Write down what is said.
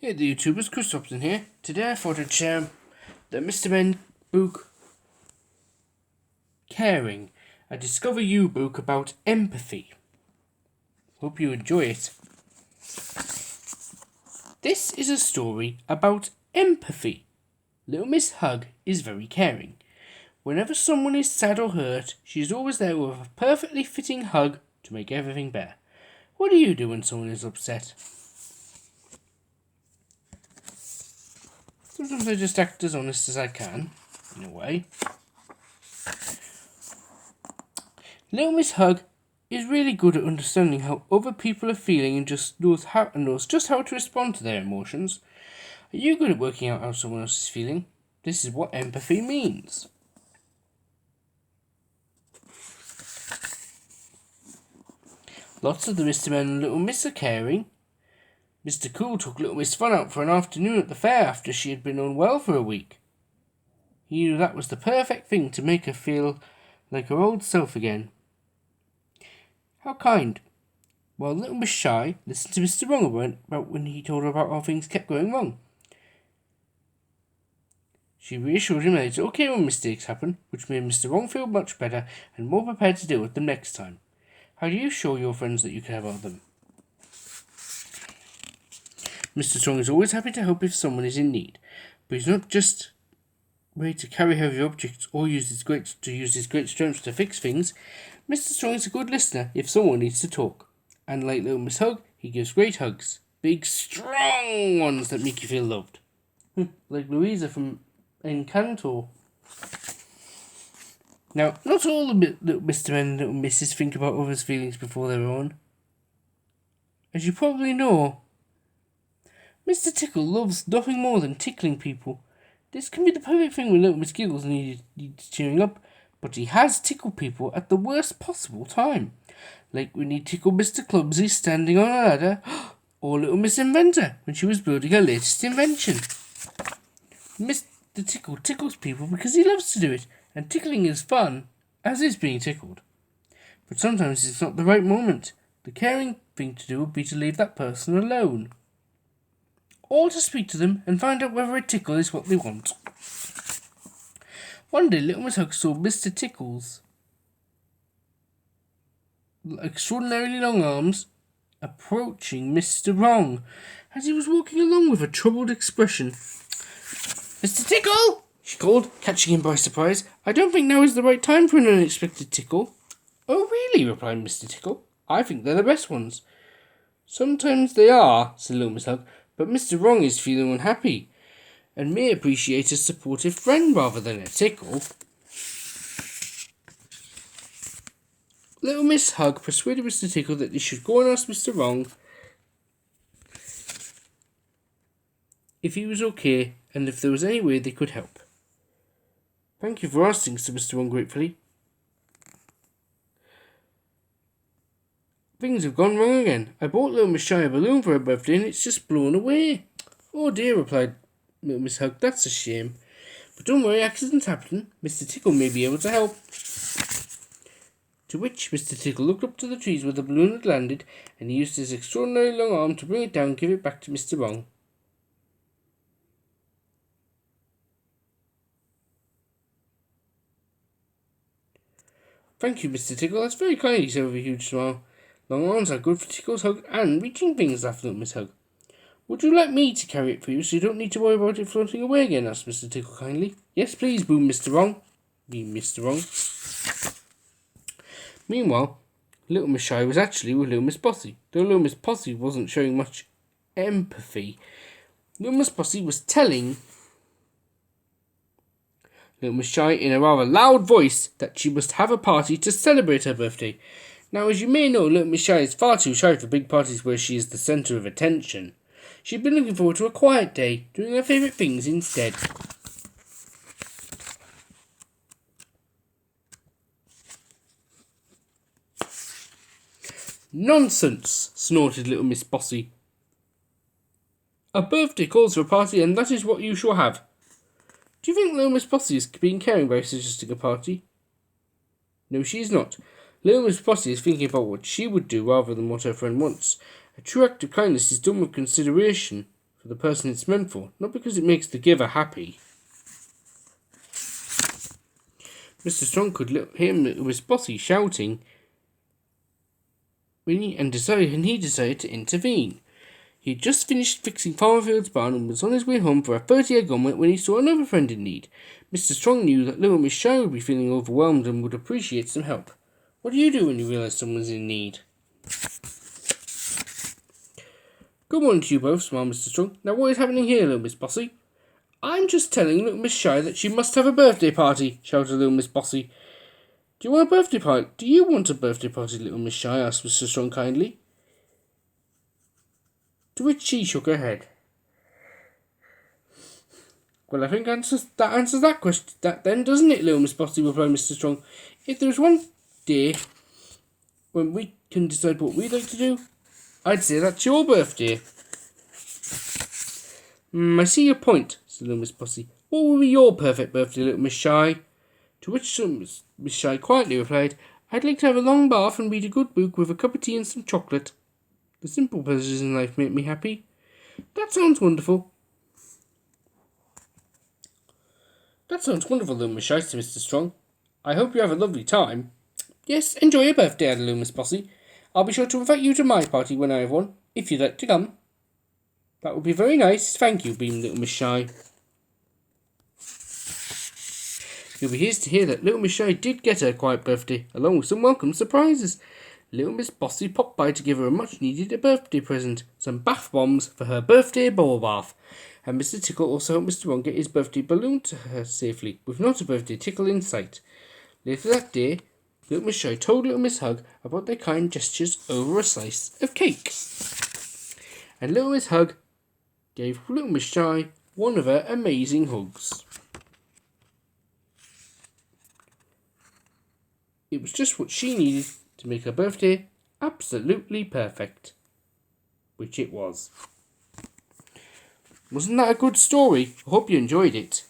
Hey the YouTubers, Chris Robson here. Today I thought I'd share the Mr. Ben book, Caring, a Discover You book about empathy. Hope you enjoy it. This is a story about empathy. Little Miss Hug is very caring. Whenever someone is sad or hurt, she is always there with a perfectly fitting hug to make everything better. What do you do when someone is upset? Sometimes I just act as honest as I can, in a way. Little Miss Hug is really good at understanding how other people are feeling and knows just how to respond to their emotions. Are you good at working out how someone else is feeling? This is what empathy means. Lots of the Mr. Men and Little Miss are caring. Mr. Cool took Little Miss Fun out for an afternoon at the fair after she had been unwell for a week. He knew that was the perfect thing to make her feel like her old self again. How kind. While Little Miss Shy listened to Mr. Wrong about when he told her about how things kept going wrong. She reassured him that it's okay when mistakes happen, which made Mr. Wrong feel much better and more prepared to deal with them next time. How do you show your friends that you care about them? Mr. Strong is always happy to help if someone is in need, but he's not just ready to carry heavy objects or use his great strength to fix things. Mr. Strong is a good listener if someone needs to talk. And like Little Miss Hug, he gives great hugs. Big, strong ones that make you feel loved. Like Louisa from Encanto. Now, not all the little Mr. Men and Little Misses think about others' feelings before their own. As you probably know, Mr. Tickle loves nothing more than tickling people. This can be the perfect thing when Little Miss Giggles needs cheering up, but he has tickled people at the worst possible time. Like when he tickled Mr. Clumsy standing on a ladder, or Little Miss Inventor when she was building her latest invention. Mr. Tickle tickles people because he loves to do it, and tickling is fun, as is being tickled. But sometimes it's not the right moment. The caring thing to do would be to leave that person alone. Or to speak to them and find out whether a tickle is what they want. One day, Little Miss Hug saw Mr. Tickle's extraordinarily long arms approaching Mr. Wrong as he was walking along with a troubled expression. Mr. Tickle! She called, catching him by surprise. I don't think now is the right time for an unexpected tickle. Oh, really? Replied Mr. Tickle. I think they're the best ones. Sometimes they are, said Little Miss Hug, but Mr. Wrong is feeling unhappy and may appreciate a supportive friend rather than a tickle. Little Miss Hug persuaded Mr. Tickle that they should go and ask Mr. Wrong if he was okay and if there was any way they could help. Thank you for asking, said Mr. Wrong gratefully. Things have gone wrong again. I bought Little Miss Shy a balloon for her birthday and it's just blown away. Oh dear, replied Little Miss Hug, that's a shame. But don't worry, accidents happen. Mr. Tickle may be able to help. To which Mr. Tickle looked up to the trees where the balloon had landed and he used his extraordinarily long arm to bring it down and give it back to Mr. Wrong. Thank you, Mr. Tickle. That's very kind, he said with a huge smile. Long arms are good for Tickle's hug and reaching things, laughed Little Miss Hug. Would you like me to carry it for you so you don't need to worry about it floating away again? Asked Mr. Tickle kindly. Yes, please, boomed Mr. Wrong. Mr. Wrong. Meanwhile, Little Miss Shy was actually with Little Miss Bossy. Though Little Miss Bossy wasn't showing much empathy, Little Miss Bossy was telling Little Miss Shy in a rather loud voice that she must have a party to celebrate her birthday. Now, as you may know, Little Miss Shy is far too shy for big parties where she is the centre of attention. She'd been looking forward to a quiet day, doing her favourite things instead. Nonsense, snorted Little Miss Bossy. A birthday calls for a party and that is what you shall have. Do you think Little Miss Bossy is being caring by suggesting a party? No, she is not. Little Miss Bossy is thinking about what she would do rather than what her friend wants. A true act of kindness is done with consideration for the person it's meant for, not because it makes the giver happy. Mr. Strong could hear Miss Bossy shouting, and he decided to intervene. He had just finished fixing Farmer Field's barn and was on his way home for a 30-egg omelette when he saw another friend in need. Mr. Strong knew that little Miss Shy would be feeling overwhelmed and would appreciate some help. What do you do when you realise someone's in need? Good morning to you both, smiled Mr. Strong. Now what is happening here, little Miss Bossy? I'm just telling little Miss Shy that she must have a birthday party, shouted little Miss Bossy. Do you want a birthday party? Do you want a birthday party, little Miss Shy? Asked Mr. Strong kindly. To which she shook her head. Well, I think that answers that question, then, doesn't it, little Miss Bossy? Replied Mr. Strong. If there's one day when we can decide what we'd like to do, I'd say that's your birthday. I see your point, said little Miss Bossy. What would be your perfect birthday, little Miss Shy? To which Miss Shy quietly replied, I'd like to have a long bath and read a good book with a cup of tea and some chocolate. The simple pleasures in life make me happy. That sounds wonderful. That sounds wonderful, little Miss Shy, said Mr. Strong. I hope you have a lovely time. Yes, enjoy your birthday, added little Miss Bossy. I'll be sure to invite you to my party when I have one, if you'd like to come. That would be very nice, thank you, beamed little Miss Shy. You'll be pleased to hear that little Miss Shy did get her quiet birthday, along with some welcome surprises. Little Miss Bossy popped by to give her a much-needed birthday present, some bath bombs for her birthday bubble bath. And Mr. Tickle also helped Mr. Wrong get his birthday balloon to her safely, with not a birthday tickle in sight. Later that day, little Miss Shy told little Miss Hug about their kind gestures over a slice of cake. And little Miss Hug gave little Miss Shy one of her amazing hugs. It was just what she needed to make her birthday absolutely perfect. Which it was. Wasn't that a good story? I hope you enjoyed it.